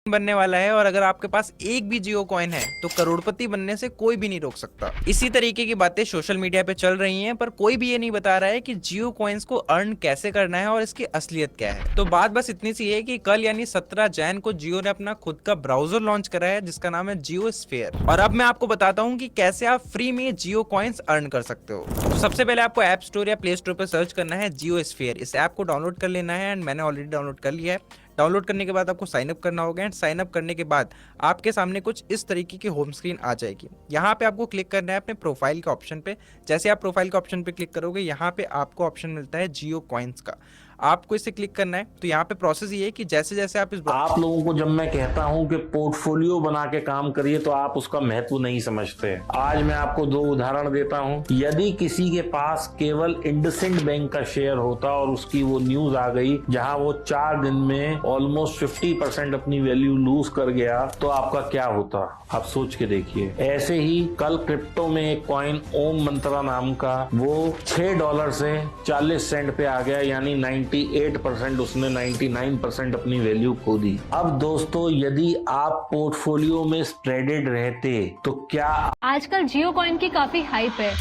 बनने वाला है और अगर आपके पास एक भी जियो कॉइन है तो करोड़पति बनने से कोई भी नहीं रोक सकता। इसी तरीके की बातें सोशल मीडिया पे चल रही हैं, पर कोई भी ये नहीं बता रहा है कि जियो कॉइन्स को अर्न कैसे करना है और इसकी असलियत क्या है। तो बात बस इतनी सी है कि कल यानी 17 जैन को जियो ने अपना खुद का ब्राउजर लॉन्च करा है जिसका नाम है जियो स्फीयर। और अब मैं आपको बताता हूँ कि कैसे आप फ्री में जियो कॉइन्स अर्न कर सकते हो। तो सबसे पहले आपको ऐप स्टोर या प्ले स्टोर पर सर्च करना है जियो स्फीयर। इस ऐप को डाउनलोड कर लेना है एंड मैंने ऑलरेडी डाउनलोड कर लिया है। डाउनलोड करने के बाद आपको साइन अप करना होगा एंड साइन अप करने के बाद आपके सामने कुछ इस तरीके की होम स्क्रीन आ जाएगी। यहाँ पे आपको क्लिक करना है अपने प्रोफाइल के ऑप्शन पे। जैसे आप प्रोफाइल के ऑप्शन पे क्लिक करोगे यहाँ पे आपको ऑप्शन मिलता है जियो कॉइन्स का। आपको इसे क्लिक करना है। तो यहाँ पे प्रोसेस ये है कि जैसे जैसे आप आप लोगों को जब मैं कहता हूं कि पोर्टफोलियो बना के काम करिए तो आप उसका महत्व नहीं समझते। आज मैं आपको दो उदाहरण देता हूं। यदि किसी के पास केवल इंडसइंड बैंक का शेयर होता और उसकी वो न्यूज आ गई जहां वो 4 दिन में ऑलमोस्ट 50% अपनी वैल्यू लूज कर गया तो आपका क्या होता, आप सोच के देखिए। ऐसे ही कल क्रिप्टो में एक कॉइन ओम मंत्रा नाम का वो $6 से 40 सेंट पे आ गया, यानी 98% उसने 99% अपनी वैल्यू खो दी। अब दोस्तों यदि आप पोर्टफोलियो में स्प्रेडेड रहते तो क्या। आजकल जियो कॉइन की काफी हाइप है,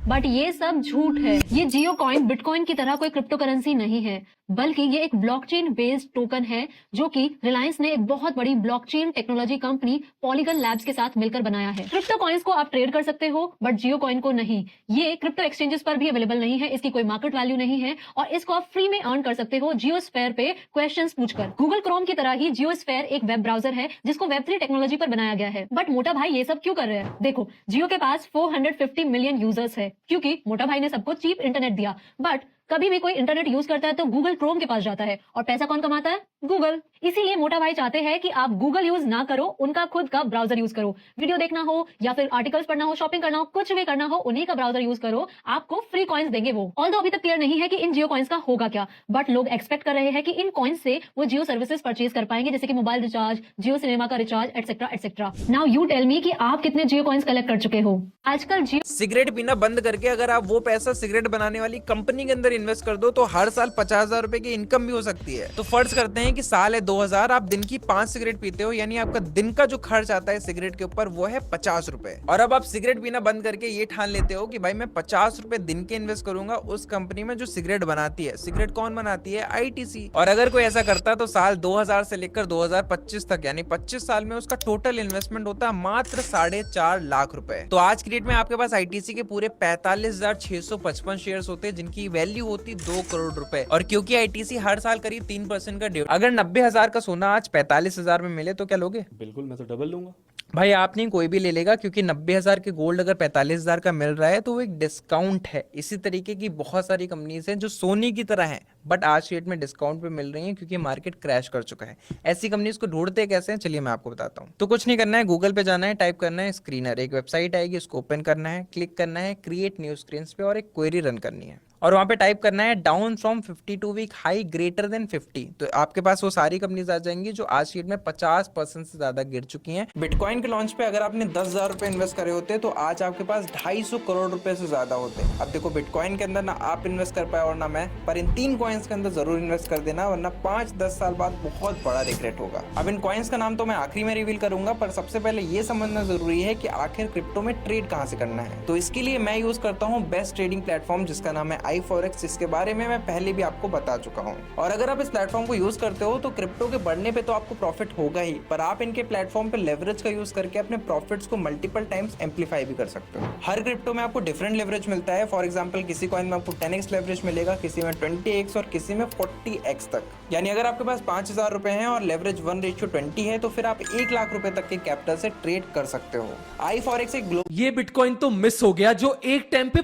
बट ये सब झूठ है। ये जियो कॉइन बिटकॉइन की तरह कोई क्रिप्टो करेंसी नहीं है, बल्कि ये एक ब्लॉकचेन बेस्ड टोकन है जो कि रिलायंस ने एक बहुत बड़ी blockchain technology company polygon labs के साथ मिलकर बनाया है। क्रिप्टो कॉइन्स को आप ट्रेड कर सकते हो बट जियो कॉइन को नहीं। ये क्रिप्टो एक्सचेंजेस पर भी अवेलेबल नहीं है, इसकी कोई मार्केट वैल्यू नहीं है और इसको आप फ्री में अर्न कर सकते हो जियो स्फीयर पे क्वेश्चंस पूछकर। गूगल क्रोम की तरह ही जियो स्फीयर एक वेब ब्राउजर है जिसको वेब3 टेक्नोलॉजी पर बनाया गया है। बट मोटा भाई ये सब क्यों कर रहे हैं? देखो, जियो के पास 450 मिलियन यूजर्स है क्योंकि मोटा भाई ने सबको चीप इंटरनेट दिया। बट कभी भी कोई इंटरनेट यूज करता है तो गूगल क्रोम के पास जाता है और पैसा कौन कमाता है? गूगल। इसीलिए मोटा भाई चाहते हैं कि आप गूगल यूज ना करो, उनका खुद का ब्राउजर यूज करो। वीडियो देखना हो या फिर आर्टिकल्स पढ़ना हो, शॉपिंग करना हो, कुछ भी करना हो, उन्हीं का ब्राउजर यूज करो। आपको फ्री कॉइन्स देंगे वो। ऑल्दो अभी तक क्लियर नहीं है कि इन जियो कॉइन्स का होगा क्या, बट लोग एक्सपेक्ट कर रहे हैं कि इन कॉइन्स से वो जियो सर्विसेज परचेज कर पाएंगे, जैसे कि मोबाइल रिचार्ज, जियो सिनेमा का recharge, etcetera etcetera. Now you tell me कि आप कितने जियो कॉइन्स कलेक्ट कर चुके हो? आजकल जियो सिगरेट पीना बंद करके अगर आप वो पैसा सिगरेट बनाने वाली कंपनी के अंदर इन्वेस्ट कर दो तो हर साल 50,000 रुपए की इनकम भी हो सकती है। तो फर्ज करते हैं कि साल है 2000, आप दिन की 5 सिगरेट पीते हो, यानी आपका दिन का जो खर्च आता है सिगरेट के ऊपर वो है 50 रुपए। और अब आप सिगरेट पीना बंद करके ये ठान लेते हो कि भाई मैं 50 रुपए दिन के इन्वेस्ट करूंगा उस कंपनी में जो सिगरेट बनाती है। सिगरेट कौन बनाती है? आईटीसी। और अगर कोई ऐसा करता तो साल 2000 से लेकर 2025 तक यानी 25 साल में उसका टोटल इन्वेस्टमेंट होता है मात्र 4.5 लाख रुपए। तो आज की डेट में आपके पास आईटीसी के पूरे 45,655 शेयर्स होते हैं जिनकी वैल्यू होती 2 करोड़ रुपए। और क्योंकि आईटीसी हर साल करीब 3% का अगर 90,000 का सोना आज 45,000 में मिले तो क्या लोगे? बिल्कुल, मैं तो डबल लूंगा। भाई आप नहीं, कोई भी ले लेगा, क्योंकि 90,000 के गोल्ड अगर 45,000 का मिल रहा है तो वो एक डिस्काउंट है। इसी तरीके की बहुत सारी कंपनीज हैं जो सोने की तरह हैं बट आज की डेट में डिस्काउंट पे मिल रही हैं क्योंकि मार्केट क्रैश कर चुका है। ऐसी कंपनीज को ढूंढते कैसे हैं, चलिए मैं आपको बताता हूँ। तो कुछ नहीं करना है, गूगल पे जाना है, टाइप करना है स्क्रीनर, एक वेबसाइट आएगी, उसको ओपन करना है, क्लिक करना है क्रिएट न्यू स्क्रीन पे और एक क्वेरी रन करनी है और वहां पे टाइप करना है down from 52 week high greater than 50। तो आपके पास वो सारी कंपनीज आ जाएंगी जो आज की डेट में 50% से ज्यादा गिर चुकी हैं। बिटकॉइन के लॉन्च पे अगर आपने 10,000 रुपए इन्वेस्ट करे होते तो आज आपके पास 250 करोड़ रुपए से ज्यादा होते। अब देखो, बिटकॉइन के अंदर ना आप इन्वेस्ट कर पाए और ना मैं, पर इन 3 कॉइन्स के अंदर जरूर इन्वेस्ट कर देना, वरना 5-10 साल बाद बहुत बड़ा रिग्रेट होगा। अब इन कॉइन्स का नाम तो मैं आखिरी में रिवील करूंगा, पर सबसे पहले ये समझना जरूरी है कि आखिर क्रिप्टो में ट्रेड कहां से करना है। तो इसके लिए मैं यूज करता हूँ बेस्ट ट्रेडिंग प्लेटफॉर्म जिसका नाम है iForex, जिसके बारे में मैं पहले भी आपको बता चुका हूं। और अगर आप इस प्लेटफॉर्म को यूज करते हो तो क्रिप्टो के बढ़ने पे तो आपको प्रॉफिट होगा ही, पर आप इनके प्लेटफॉर्म पे लेवरेज का यूज करके अपने प्रॉफिट्स को मल्टीपल टाइम्स एम्पलीफाई भी कर सकते हो। हर क्रिप्टो में आपको डिफरेंट लेवरेज मिलता है। फॉर एग्जांपल किसी कॉइन में आपको 10x लेवरेज मिलेगा, किसी में 20x और किसी में 40x तक। यानी अगर आपके पास 5,000 रुपए हैं और लेवरेज 1:20 है तो फिर आप 1 लाख रुपए तक के कैपिटल से ट्रेड कर सकते हो। iForex एक ये बिटकॉइन तो मिस हो गया जो एक टाइम पे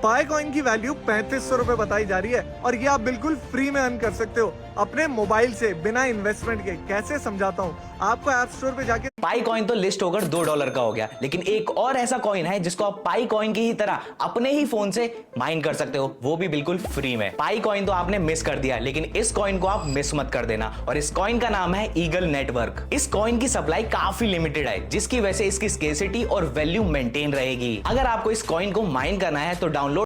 पाई कॉइन की वैल्यू 3500 रुपए बताई जा रही है और ये आप बिल्कुल फ्री में अर्न कर सकते हो अपने मोबाइल से बिना इन्वेस्टमेंट के। कैसे समझाता हूँ आपको, ऐप स्टोर पे जाके पाई कॉइन तो लिस्ट होकर $2 का हो गया, लेकिन एक और ऐसा कॉइन है जिसको आप पाई कॉइन की ही तरह अपने ही फोन से माइन कर सकते हो, वो भी बिल्कुल फ्री में। पाई कॉइन तो आपने मिस कर दिया, लेकिन इस कॉइन को आप मिस मत कर देना। और इस कॉइन का नाम है ईगल नेटवर्क। इस कॉइन की सप्लाई काफी लिमिटेड है, जिसकी वजह से इसकी स्केर्सिटी और वैल्यू मेंटेन रहेगी। अगर आपको इस कॉइन को माइन करना है तो डाउनलोड